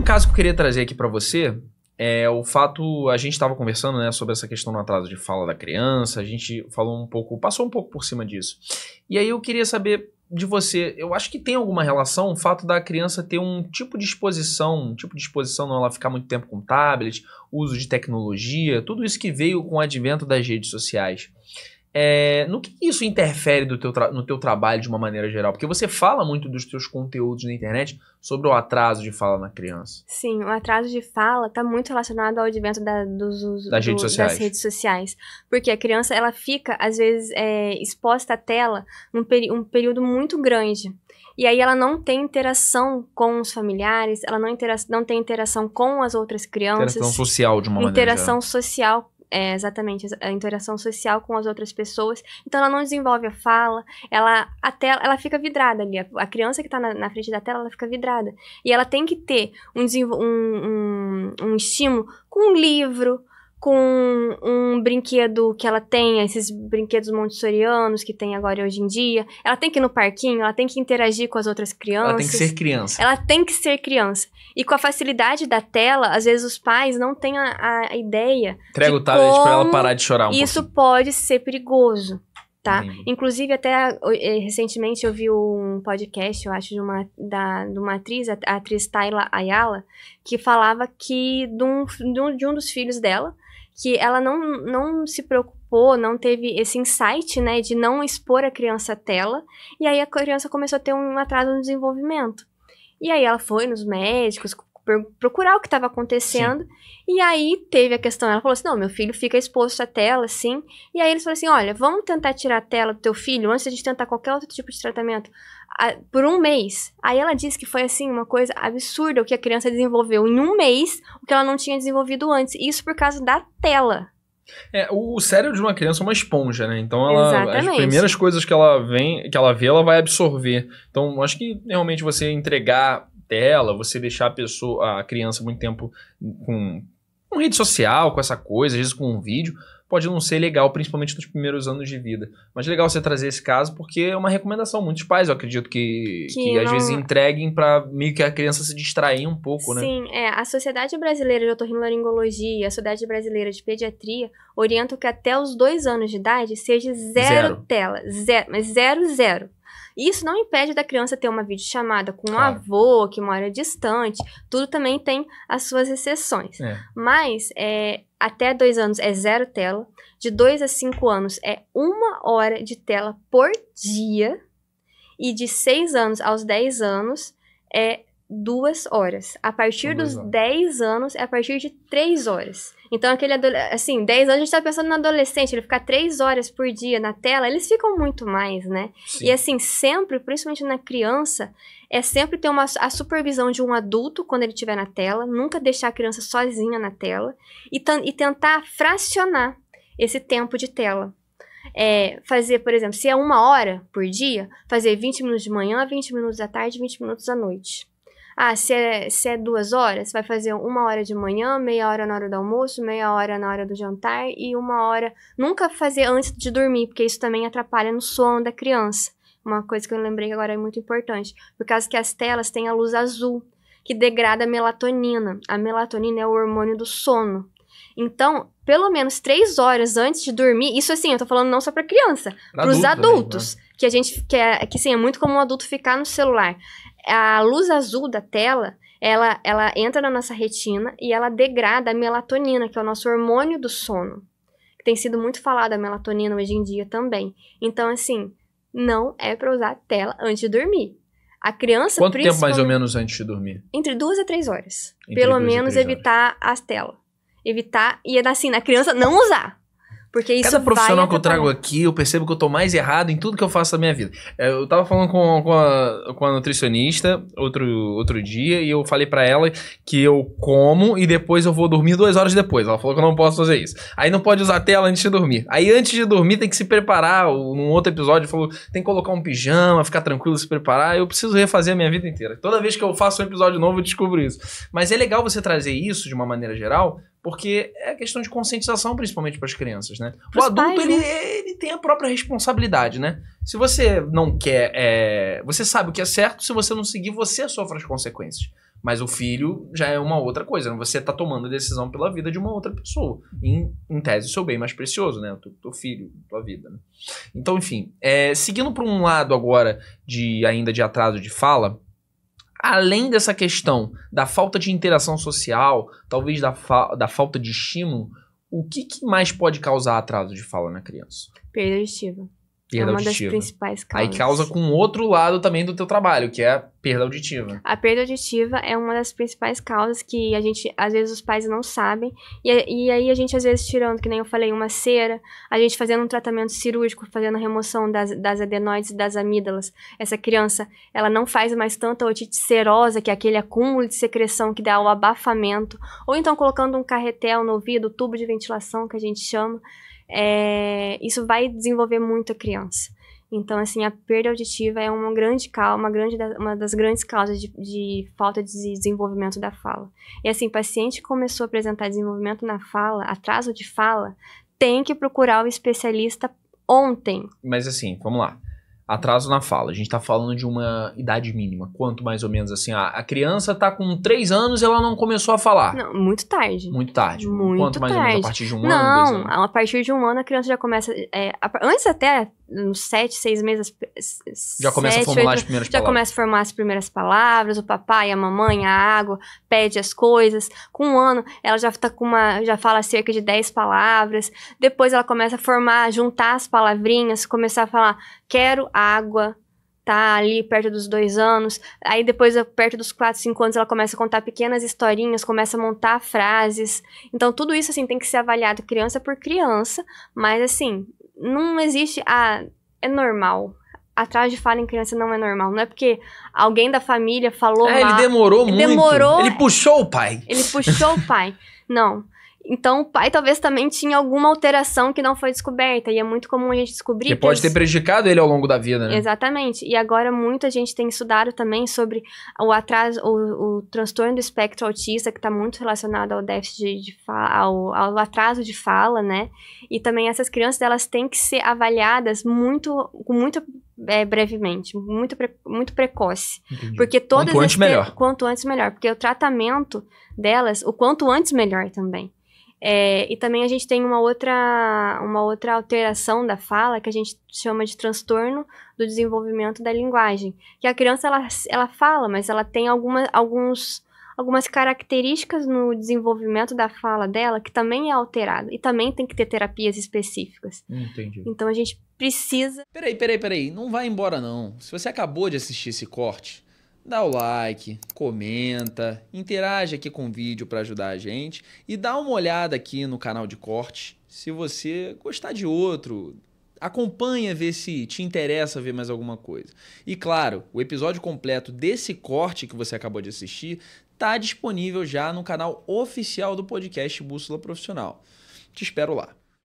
caso que eu queria trazer aqui pra você é o fato, a gente estava conversando, né, sobre essa questão do atraso de fala da criança, a gente falou um pouco, passou um pouco por cima disso. E aí eu queria saber de você, eu acho que tem alguma relação o fato da criança ter um tipo de exposição não, ela ficar muito tempo com tablet, uso de tecnologia, tudo isso que veio com o advento das redes sociais. No que isso interfere no teu trabalho de uma maneira geral? Porque você fala muito dos teus conteúdos na internet sobre o atraso de fala na criança. Sim, o atraso de fala está muito relacionado ao advento das redes sociais. Porque a criança, ela fica, às vezes, exposta à tela um período muito grande. E aí ela não tem interação com os familiares, ela não tem interação com as outras crianças. Interação social, de uma maneira Interação social. Exatamente, a interação social com as outras pessoas. Então ela não desenvolve a fala, ela fica vidrada ali. A criança que está na frente da tela, ela fica vidrada. E ela tem que ter um estímulo com um livro, com um brinquedo que ela tenha, esses brinquedos montessorianos que tem agora hoje em dia. Ela tem que ir no parquinho, ela tem que interagir com as outras crianças. Ela tem que ser criança. Ela tem que ser criança. E com a facilidade da tela, às vezes os pais não têm a ideia. Entrega o tablet pra ela parar de chorar um pouquinho. Isso pode ser perigoso, tá? Inclusive, até recentemente eu vi um podcast, eu acho, de uma atriz, a atriz Tayla Ayala, que falava que de um dos filhos dela, que ela não se preocupou, não teve esse insight, né, de não expor a criança à tela, e aí a criança começou a ter um atraso no desenvolvimento. E aí ela foi nos médicos procurar o que estava acontecendo. Sim. E aí teve a questão, ela falou assim, não, meu filho fica exposto à tela, assim. E aí eles falaram assim, olha, vamos tentar tirar a tela do teu filho antes de a gente tentar qualquer outro tipo de tratamento por um mês. Aí ela disse que foi, assim, uma coisa absurda o que a criança desenvolveu em um mês, o que ela não tinha desenvolvido antes. Isso por causa da tela. O cérebro de uma criança é uma esponja, né? Então as primeiras coisas que ela vê, ela vai absorver. Então, acho que realmente você entregar tela, você deixar a criança muito tempo com rede social, com essa coisa, às vezes com um vídeo, pode não ser legal, principalmente nos primeiros anos de vida. Mas é legal você trazer esse caso, porque é uma recomendação. Muitos pais, eu acredito, que às vezes entreguem para meio que a criança se distrair um pouco, né? Sim, a Sociedade Brasileira de Otorrinolaringologia, a Sociedade Brasileira de Pediatria orientam que até os 2 anos de idade seja zero tela. Mas zero. Isso não impede da criança ter uma videochamada com um avô que mora distante. Tudo também tem as suas exceções. Mas até 2 anos é zero tela. De 2 a 5 anos é 1 hora de tela por dia. E de 6 anos aos 10 anos é 2 horas. A partir dos 10 anos é a partir de 3 horas. Então, 10 anos a gente tá pensando no adolescente, ele ficar 3 horas por dia na tela, eles ficam muito mais, né? Sim. E assim, sempre, principalmente na criança, sempre ter a supervisão de um adulto quando ele estiver na tela, nunca deixar a criança sozinha na tela, e tentar fracionar esse tempo de tela. Fazer, por exemplo, se é 1 hora por dia, fazer 20 minutos de manhã, 20 minutos da tarde, 20 minutos à noite. Se é 2 horas, vai fazer 1 hora de manhã, meia hora na hora do almoço, meia hora na hora do jantar e 1 hora... Nunca fazer antes de dormir, porque isso também atrapalha no sono da criança. Uma coisa que eu lembrei que agora é muito importante. Por causa que as telas têm a luz azul, que degrada a melatonina. A melatonina é o hormônio do sono. Então, pelo menos 3 horas antes de dormir... Isso assim, eu tô falando não só pra criança, pros adultos. Também, né? Que sim, é muito comum o adulto ficar no celular. A luz azul da tela, ela entra na nossa retina e ela degrada a melatonina, que é o nosso hormônio do sono. Tem sido muito falado a melatonina hoje em dia também. Então, assim, não é para usar tela antes de dormir. A criança... Quanto tempo mais ou menos antes de dormir? Entre 2 a 3 horas. Pelo menos evitar as telas. Evitar, e assim, na criança não usar. Porque isso Cada profissional que eu trago aqui, eu percebo que eu tô mais errado em tudo que eu faço na minha vida. Eu tava falando com a nutricionista outro dia e eu falei pra ela que eu como e depois eu vou dormir 2 horas depois. Ela falou que eu não posso fazer isso. Aí não pode usar tela antes de dormir. Aí antes de dormir tem que se preparar. Num outro episódio falou tem que colocar um pijama, ficar tranquilo, se preparar. Eu preciso refazer a minha vida inteira. Toda vez que eu faço um episódio novo eu descubro isso. Mas é legal você trazer isso de uma maneira geral, Porque é questão de conscientização, principalmente para as crianças, né? O Pros adulto, pais, ele tem a própria responsabilidade, né? Se você não quer... você sabe o que é certo, se você não seguir, você sofre as consequências. Mas o filho já é uma outra coisa, né? Você tá tomando a decisão pela vida de uma outra pessoa. Em tese, o seu bem mais precioso, né? O teu filho, tua vida, né? Então, enfim, seguindo para um lado agora ainda de atraso de fala, além dessa questão da falta de interação social, talvez da falta de estímulo, o que mais pode causar atraso de fala na criança? Perda auditiva. Perda é uma auditiva. das principais causas. Aí causa com outro lado também do teu trabalho, que é a perda auditiva. A perda auditiva é uma das principais causas que a gente, às vezes, os pais não sabem. E aí a gente, às vezes, tirando, que nem eu falei, uma cera, a gente fazendo um tratamento cirúrgico, fazendo a remoção das adenoides e das amígdalas. Essa criança, ela não faz mais tanta otite serosa, que é aquele acúmulo de secreção que dá o abafamento. Ou então colocando um carretel no ouvido, tubo de ventilação, que a gente chama. Isso vai desenvolver muito a criança. Então, assim, a perda auditiva é uma das grandes causas de falta de desenvolvimento da fala. E assim, paciente que começou a apresentar desenvolvimento na fala, atraso de fala, tem que procurar o especialista ontem. Mas assim, vamos lá. Atraso na fala. A gente tá falando de uma idade mínima. Quanto mais ou menos assim? A criança tá com 3 anos e ela não começou a falar. Não, muito tarde. Muito tarde. Muito Quanto mais tarde. ou menos? A partir de 1 ano? Não, 2 anos? a partir de 1 ano a criança já começa... antes até, uns 7, 6 meses... Já começa a formular as primeiras Já palavras. começa a formar as primeiras palavras, o papai, a mamãe, a água, pede as coisas. Com 1 ano, ela já tá já fala cerca de 10 palavras. Depois ela começa a formar, juntar as palavrinhas, começar a falar, quero água, tá ali perto dos 2 anos. Aí depois, perto dos 4, 5 anos, ela começa a contar pequenas historinhas, começa a montar frases. Então, tudo isso, assim, tem que ser avaliado criança por criança. Mas, assim, não existe... é normal. Atraso de fala em criança não é normal. Não é porque alguém da família falou mal. Ele demorou muito. Ele puxou o pai. Ele puxou o pai. Não. Então, o pai talvez também tinha alguma alteração que não foi descoberta. E é muito comum a gente descobrir... Que pode ter prejudicado ele ao longo da vida, né? Exatamente. E agora muita gente tem estudado também sobre o atraso, o transtorno do espectro autista, que está muito relacionado ao déficit de fala, ao atraso de fala, né? E também essas crianças, elas têm que ser avaliadas muito brevemente, muito precoce. Entendi. Porque todas quanto antes, melhor. Quanto antes, melhor. Porque o tratamento delas, o quanto antes, melhor também. E também a gente tem uma outra alteração da fala que a gente chama de transtorno do desenvolvimento da linguagem. Que a criança, ela fala, mas ela tem algumas características no desenvolvimento da fala dela que também é alterado. E também tem que ter terapias específicas. Entendi. Então a gente precisa... Peraí. Não vai embora não. Se você acabou de assistir esse corte, dá o like, comenta, interage aqui com o vídeo para ajudar a gente e dá uma olhada aqui no canal de corte. Se você gostar de outro, acompanha, ver se te interessa ver mais alguma coisa. E claro, o episódio completo desse corte que você acabou de assistir está disponível já no canal oficial do podcast Bússola Profissional. Te espero lá.